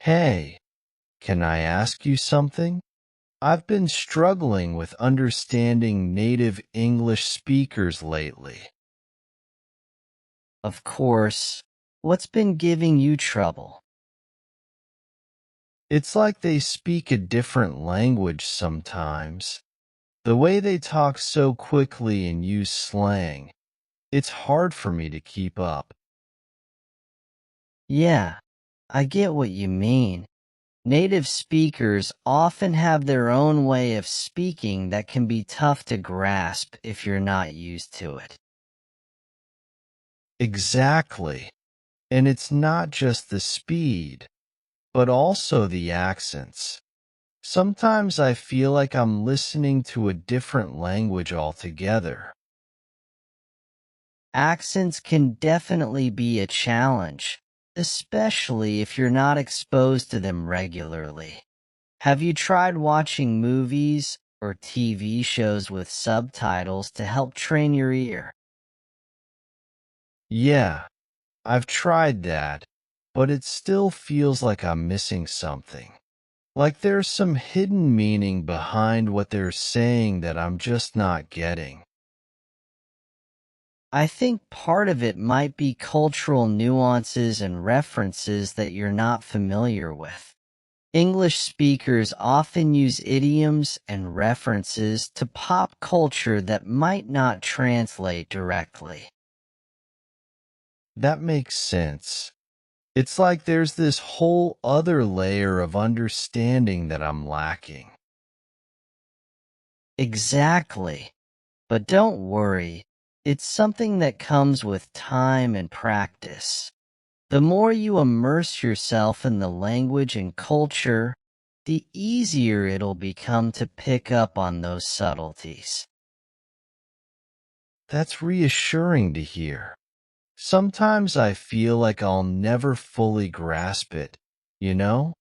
Hey, can I ask you something? I've been struggling with understanding native English speakers lately. Of course. What's been giving you trouble? It's like they speak a different language sometimes. The way they talk so quickly and use slang, it's hard for me to keep up. Yeah, I get what you mean. Native speakers often have their own way of speaking that can be tough to grasp if you're not used to it. Exactly. And it's not just the speed, but also the accents. Sometimes I feel like I'm listening to a different language altogether. Accents can definitely be a challenge, especially if you're not exposed to them regularly. Have you tried watching movies or TV shows with subtitles to help train your ear? Yeah, I've tried that, but it still feels like I'm missing something. Like there's some hidden meaning behind what they're saying that I'm just not getting. I think part of it might be cultural nuances and references that you're not familiar with. English speakers often use idioms and references to pop culture that might not translate directly. That makes sense. It's like there's this whole other layer of understanding that I'm lacking. Exactly. But don't worry, it's something that comes with time and practice. The more you immerse yourself in the language and culture, the easier it'll become to pick up on those subtleties. That's reassuring to hear. Sometimes I feel like I'll never fully grasp it, you know?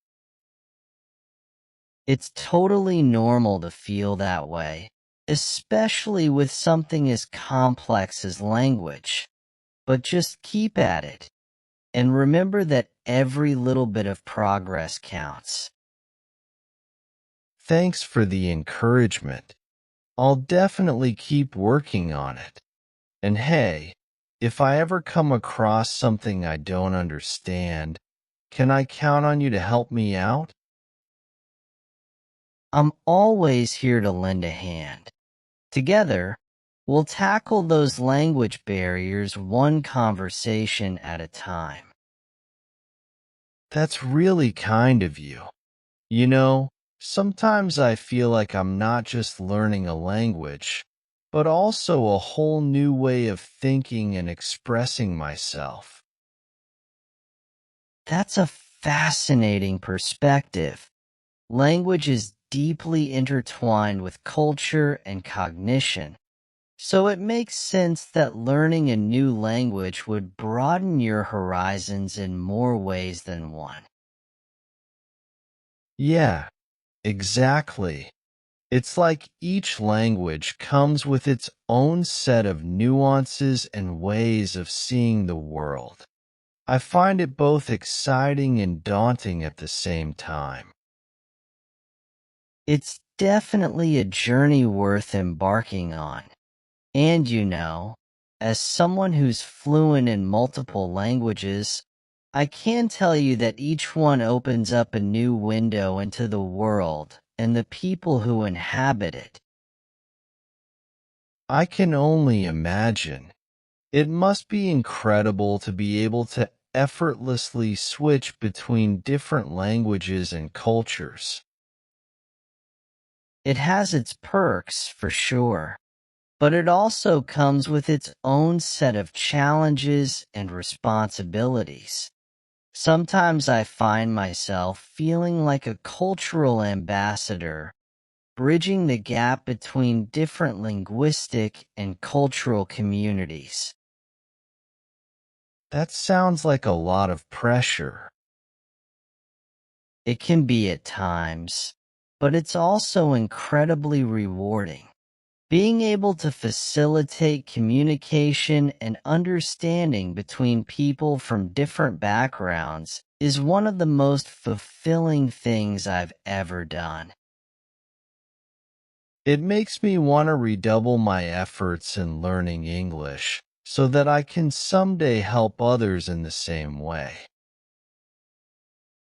It's totally normal to feel that way, especially with something as complex as language. But just keep at it, and remember that every little bit of progress counts. Thanks for the encouragement. I'll definitely keep working on it. And hey, if I ever come across something I don't understand, can I count on you to help me out? I'm always here to lend a hand. Together, we'll tackle those language barriers one conversation at a time. That's really kind of you. You know, sometimes I feel like I'm not just learning a language, but also a whole new way of thinking and expressing myself. That's a fascinating perspective. Language is deeply intertwined with culture and cognition, so it makes sense that learning a new language would broaden your horizons in more ways than one. Yeah, exactly. It's like each language comes with its own set of nuances and ways of seeing the world. I find it both exciting and daunting at the same time. It's definitely a journey worth embarking on. And as someone who's fluent in multiple languages, I can tell you that each one opens up a new window into the world and the people who inhabit it. I can only imagine. It must be incredible to be able to effortlessly switch between different languages and cultures. It has its perks, for sure, but it also comes with its own set of challenges and responsibilities. Sometimes I find myself feeling like a cultural ambassador, bridging the gap between different linguistic and cultural communities. That sounds like a lot of pressure. It can be at times, but it's also incredibly rewarding. Being able to facilitate communication and understanding between people from different backgrounds is one of the most fulfilling things I've ever done. It makes me want to redouble my efforts in learning English so that I can someday help others in the same way.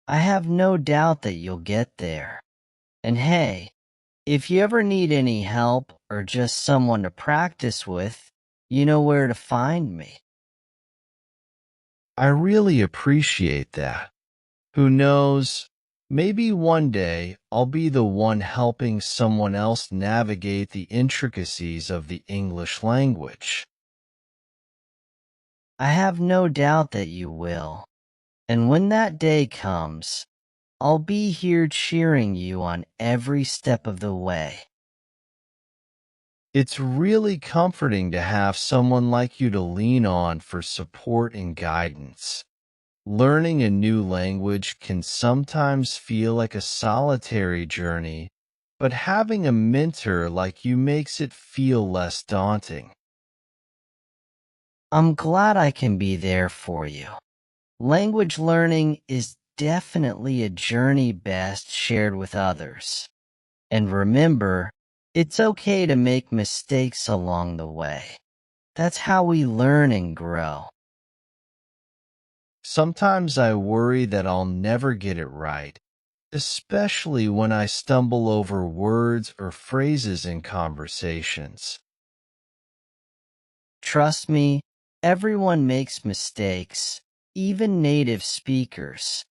I have no doubt that you'll get there. And hey, if you ever need any help or just someone to practice with, you know where to find me. I really appreciate that. Who knows? Maybe one day I'll be the one helping someone else navigate the intricacies of the English language. I have no doubt that you will. And when that day comes, I'll be here cheering you on every step of the way. It's really comforting to have someone like you to lean on for support and guidance. Learning a new language can sometimes feel like a solitary journey, but having a mentor like you makes it feel less daunting. I'm glad I can be there for you. Language learning is definitely a journey best shared with others. And remember, it's okay to make mistakes along the way. That's how we learn and grow. Sometimes I worry that I'll never get it right, especially when I stumble over words or phrases in conversations. Trust me, everyone makes mistakes, even native speakers.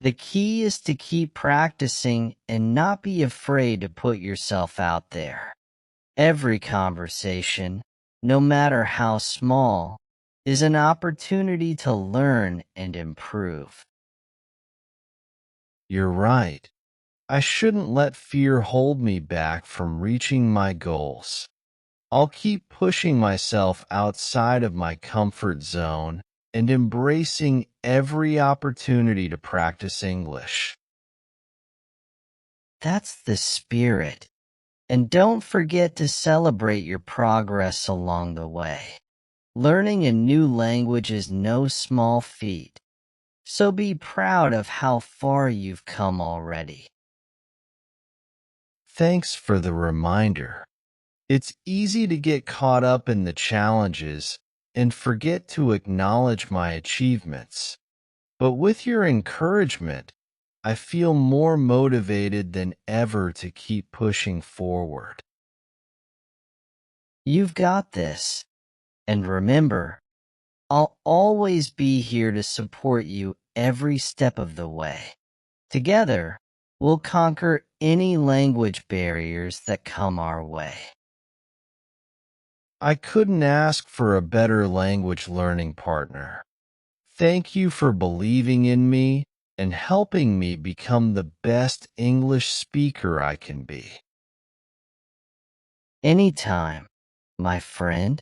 The key is to keep practicing and not be afraid to put yourself out there. Every conversation, no matter how small, is an opportunity to learn and improve. You're right. I shouldn't let fear hold me back from reaching my goals. I'll keep pushing myself outside of my comfort zone and embracing every opportunity to practice English. That's the spirit. And don't forget to celebrate your progress along the way. Learning a new language is no small feat, so be proud of how far you've come already. Thanks for the reminder. It's easy to get caught up in the challenges and forget to acknowledge my achievements. But with your encouragement, I feel more motivated than ever to keep pushing forward. You've got this. And remember, I'll always be here to support you every step of the way. Together, we'll conquer any language barriers that come our way. I couldn't ask for a better language learning partner. Thank you for believing in me and helping me become the best English speaker I can be. Anytime, my friend.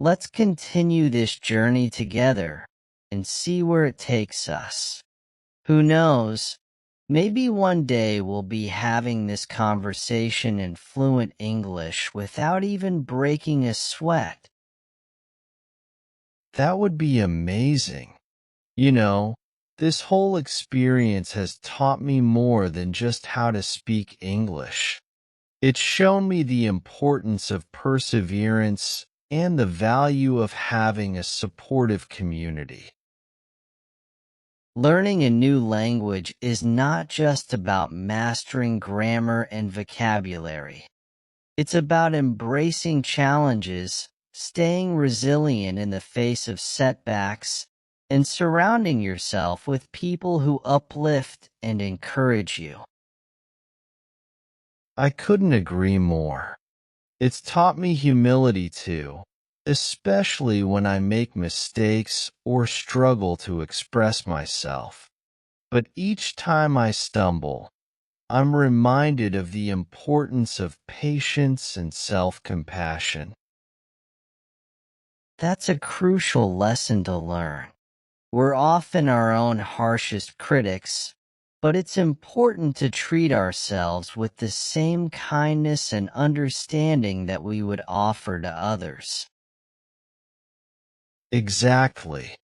Let's continue this journey together and see where it takes us. Who knows? Maybe one day we'll be having this conversation in fluent English without even breaking a sweat. That would be amazing. You know, this whole experience has taught me more than just how to speak English. It's shown me the importance of perseverance and the value of having a supportive community. Learning a new language is not just about mastering grammar and vocabulary. It's about embracing challenges, staying resilient in the face of setbacks, and surrounding yourself with people who uplift and encourage you. I couldn't agree more. It's taught me humility too, especially when I make mistakes or struggle to express myself. But each time I stumble, I'm reminded of the importance of patience and self-compassion. That's a crucial lesson to learn. We're often our own harshest critics, but it's important to treat ourselves with the same kindness and understanding that we would offer to others. Exactly.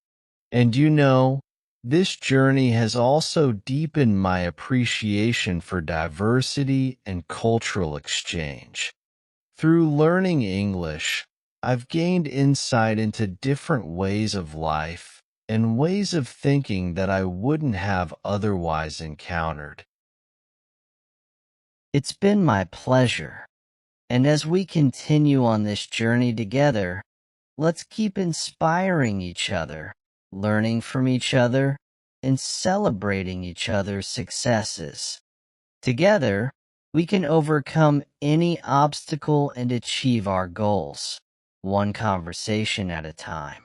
And you know, This journey has also deepened my appreciation for diversity and cultural exchange. Through learning English, I've gained insight into different ways of life and ways of thinking that I wouldn't have otherwise encountered. It's been my pleasure. And as we continue on this journey together, let's keep inspiring each other, learning from each other, and celebrating each other's successes. Together, we can overcome any obstacle and achieve our goals, one conversation at a time.